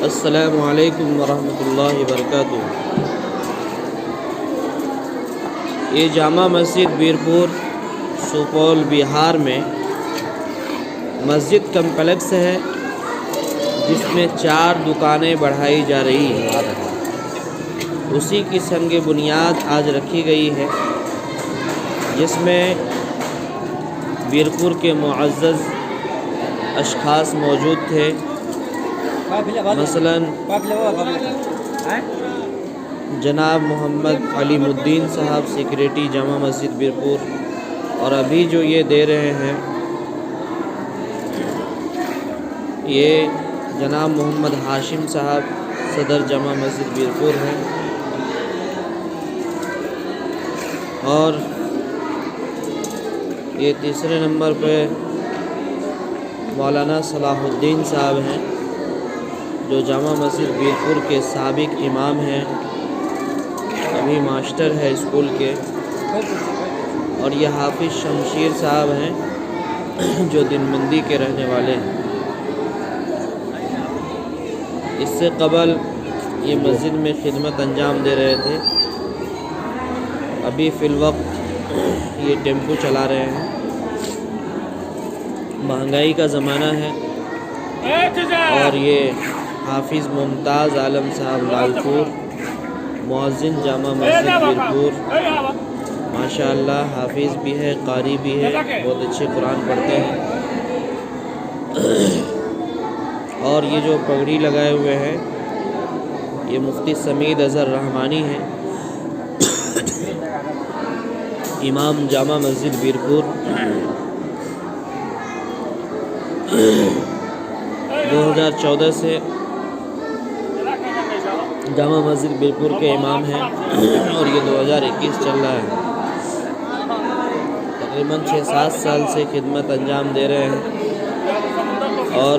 अस्सलामु अलैकुम वरहमतुल्लाहि वबरकातुहू। ये जामा मस्जिद बीरपुर सुपौल बिहार में मस्जिद कम्प्लेक्स है जिसमें 4 दुकानें बढ़ाई जा रही है। उसी की संग बुनियाद आज रखी गई है जिसमें बीरपुर के मुअज़्ज़ज़ अशख़ास मौजूद थे। मसलन जनाब मोहम्मद अलीमुद्दीन साहब सेक्रेटरी जामा मस्जिद बीरपुर, और अभी जो ये दे रहे हैं ये जनाब मोहम्मद हाशिम साहब सदर जामा मस्जिद बीरपुर हैं। और ये तीसरे नंबर पे मौलाना सलाहुद्दीन साहब हैं जो जामा मस्जिद बीरपुर के साबिक इमाम हैं, अभी मास्टर है स्कूल के। और ये हाफिज़ शमशीर साहब हैं जो दिनबंदी के रहने वाले हैं। इससे कबल ये मस्जिद में खिदमत अंजाम दे रहे थे। अभी फ़िलवक्त ये टेम्पो चला रहे हैं। महंगाई का ज़माना है और ये हाफिज़ मुमताज़ आलम साहब लालपुर मुअज़्ज़िन जामा मस्जिद बीरपुर, माशाअल्लाह हाफिज़ भी है, कारी भी है, बहुत अच्छे कुरान पढ़ते हैं। और ये जो पगड़ी लगाए हुए हैं ये मुफ्ती समीद अज़हर रहमानी हैं, इमाम जामा मस्जिद बीरपुर। 2014 से जामा मस्जिद बीरपुर के इमाम हैं और ये 2021 चल रहा है। तकरीबन 6-7 साल से खिदमत अंजाम दे रहे हैं और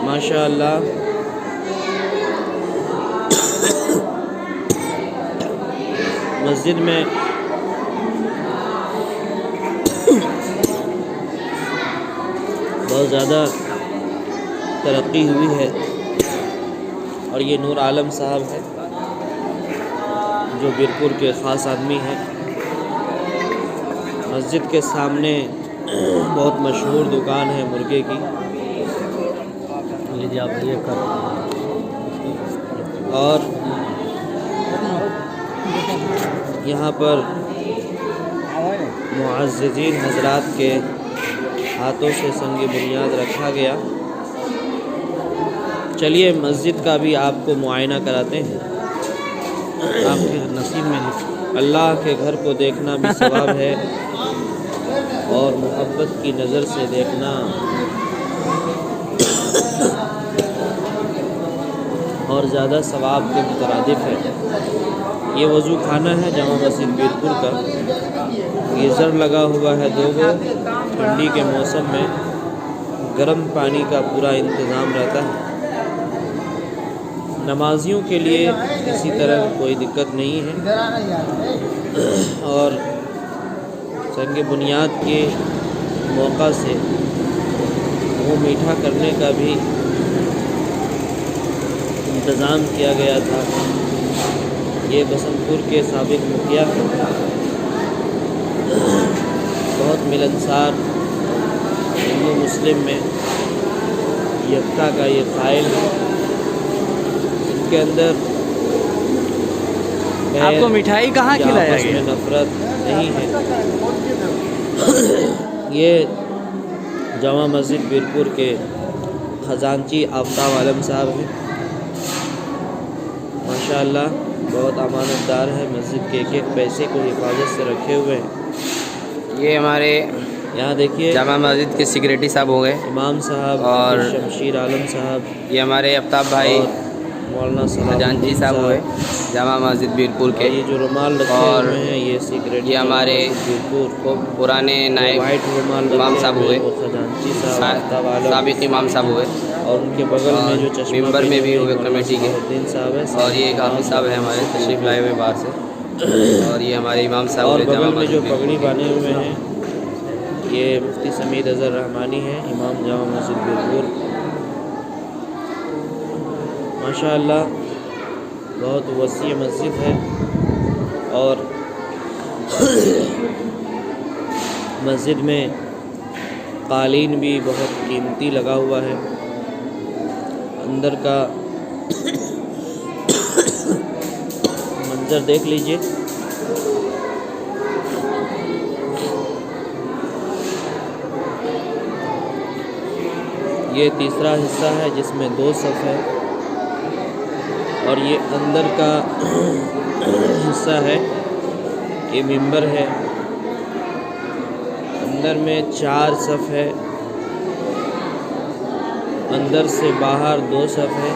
माशाअल्लाह मस्जिद में बहुत ज़्यादा तरक्की हुई है। और ये नूर आलम साहब है जो बीरपुर के ख़ास आदमी हैं। मस्जिद के सामने बहुत मशहूर दुकान है मुर्गे की, लीजिए आप ये कर। और यहाँ पर मुअज़्ज़िज़ीन हज़रात के हाथों से संग बुनियाद रखा गया। चलिए मस्जिद का भी आपको मुआयना कराते हैं। आपके नसीब में अल्लाह के घर को देखना भी सवाब है और मोहब्बत की नज़र से देखना और ज़्यादा सवाब के मुतरादिफ है। ये वज़ू खाना है जामा मस्जिद बीरपुर का। गीज़र लगा हुआ है 2 गो। ठंडी के मौसम में गर्म पानी का पूरा इंतज़ाम रहता है। नमाजियों के लिए किसी तरह कोई दिक्कत नहीं है। और संग बुनियाद के मौका से वो मीठा करने का भी इंतज़ाम किया गया था। ये बसंतपुर के साबिक मुखिया हैं, बहुत मिलनसार, हिंदू मुस्लिम में यकता का ये क़ाइल है। के अंदर आपको मिठाई कहाँ खिलाया गया? नफरत नहीं है। ये जामा मस्जिद बीरपुर के ख़जानची आफ्ताब आलम साहब हैं, माशाअल्लाह बहुत अमानतदार है। मस्जिद के एक पैसे को हिफाजत से रखे हुए हैं। ये हमारे यहाँ देखिए जामा मस्जिद के सेक्रेटरी साहब हो गए, इमाम साहब और शमशीर आलम साहब। ये हमारे आफ्ताब भाई मौलाना खजानची साहब हुए जामा मस्जिद बीरपुर के। ये जो रुमाल रखे और हुए हैं ये सीक्रेट, ये हमारे बीरपुर पुराने नायब वाइट रुमाल इमाम साहब हुए, खजानची साहब, साबिक इमाम साहब हुए। और उनके बगल में जो चश्मा मेंबर में भी हुए कमेटी के साहब है। और ये हाफिज़ साहब है हमारे तशरीफ़ लाए हुए बाहर से। और ये हमारे इमाम साहब और हुए बगल जामा में जो मस्जिद पगड़ी बांधे हुए हैं ये मुफ्ती समीद अज़हर रहमानी है, इमाम जामा मस्जिद बीरपुर। माशाअल्लाह बहुत वसी मस्जिद है और मस्जिद में कालीन भी बहुत कीमती लगा हुआ है। अंदर का मंजर देख लीजिए। ये तीसरा हिस्सा है जिसमें 2 सफ़ है और ये अंदर का हिस्सा है, ये मिंबर है। अंदर में 4 सफ़ है, अंदर से बाहर 2 सफ़ है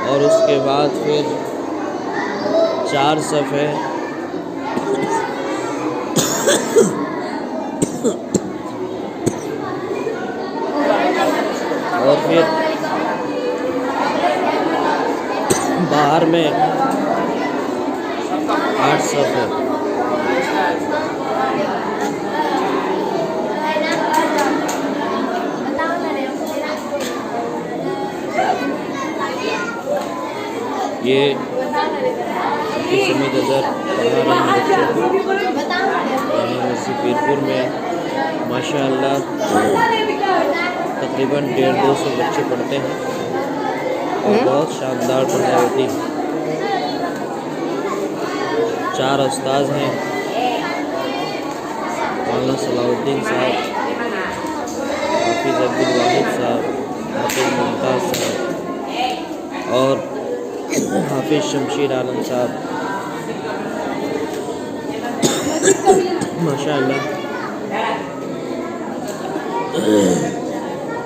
और उसके बाद फिर 4 सफ़ है और फिर बाहर में 8 सफ़ है। ये इस समय नज़र मस्जिद पीरपुर में माशाअल्लाह तकरीबन 150-200 बच्चे पढ़ते हैं और बहुत शानदार पढ़ाई होती है। 4 उस्ताद हैं, मौलाना सलाहुद्दीन साहब, हाफिज़ अब्दुल वाहिद साहब, हाफिज़ मुमताज़ साहब और हाफिज़ शमशीर आलम साहब। माशाअल्लाह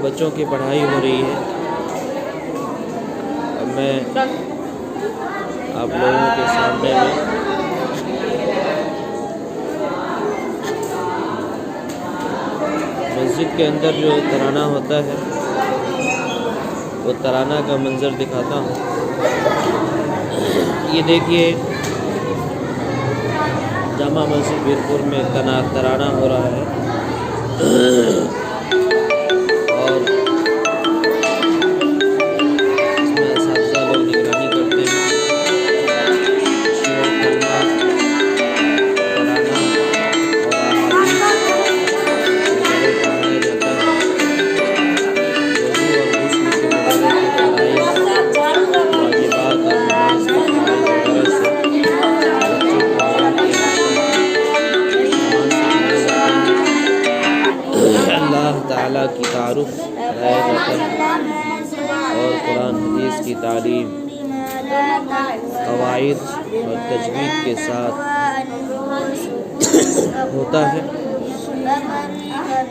बच्चों की पढ़ाई हो रही है। अब मैं आप लोगों के सामने में मस्जिद के अंदर जो तराना होता है वो तराना का मंज़र दिखाता हूँ। ये देखिए जामा मस्जिद वीरपुर में तराना हो रहा है और इसमें असातिज़ा लोग निगरानी करते हैं। शेर, कलमा, तराना और अहादीस वगैरह पढ़ाया जाता है। वज़ू और गुस्ल के वगैरह के फ़राइज़, वाजिबात और नमाज के फ़राइज़ वगैरह से बच्चों को आगाह किया जाता है। अल्लाह ताला की तारुफ कराया जाता है और कुरान हदीस की तालीम क़वाइद और तजवीद के साथ होता है।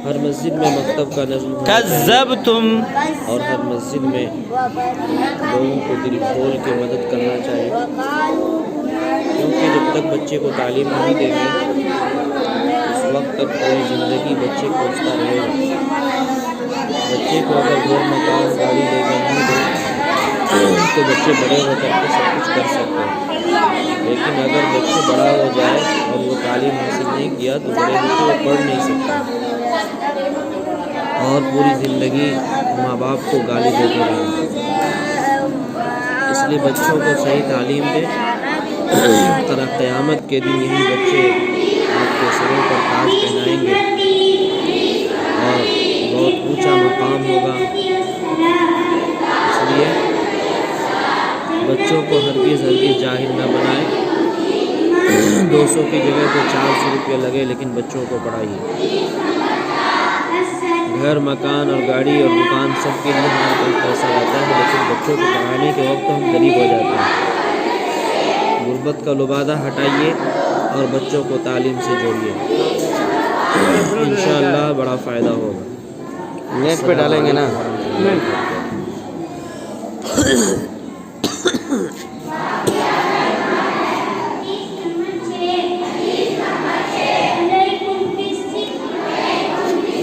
हर मस्जिद में मकतब का नज़्म और हर मस्जिद में लोगों को दिल खोल के मदद करना चाहिए, क्योंकि जब तक बच्चे को तालीम नहीं देंगे उस वक्त तक पूरी ज़िंदगी बच्चे खोजता रहेगा। बच्चे को अगर घर मकान गाड़ी लेकर नहीं दे तो बच्चे बड़े होकर के सब कुछ कर सकते हैं, लेकिन अगर बच्चे बड़ा हो जाए और वो तालीम हासिल नहीं किया तो बड़े होकर वो पढ़ नहीं सकता और पूरी ज़िंदगी माँ बाप को गाली देते रहेंगे। इसलिए बच्चों को सही तालीम दें। क़यामत के दिन यही बच्चे आपके सरों पर ताज पहनाएंगे और बहुत ऊंचा मकाम होगा। इसलिए बच्चों को हरगिज़ जाहिल न बनाएं। 200 की जगह पे 400 रुपये लगे, लेकिन बच्चों को पढ़ाइए। घर मकान और गाड़ी और दुकान सब के लिए हमारे पास पैसा आता है, लेकिन बच्चों को पढ़ाने के वक्त हम गरीब हो जाते हैं। गुर्बत का लुबादा हटाइए और बच्चों को तालीम से जोड़िए, इंशाअल्लाह बड़ा फ़ायदा होगा। नेट पे डालेंगे ना।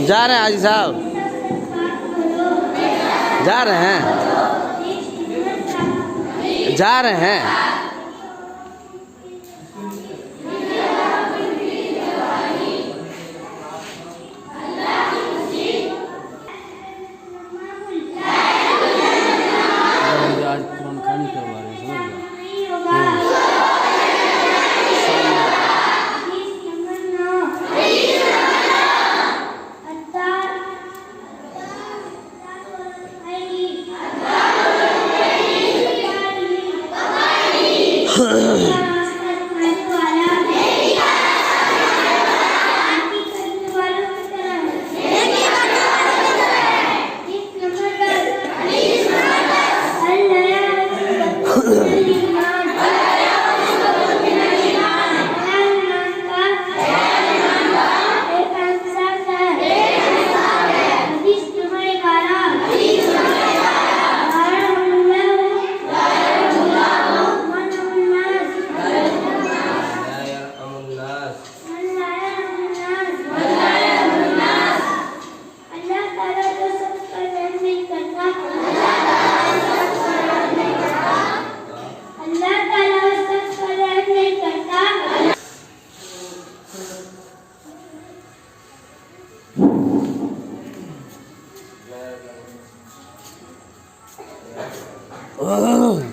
जा रहे हैं हाजी साहब, जा रहे हैं, जा रहे हैं। आह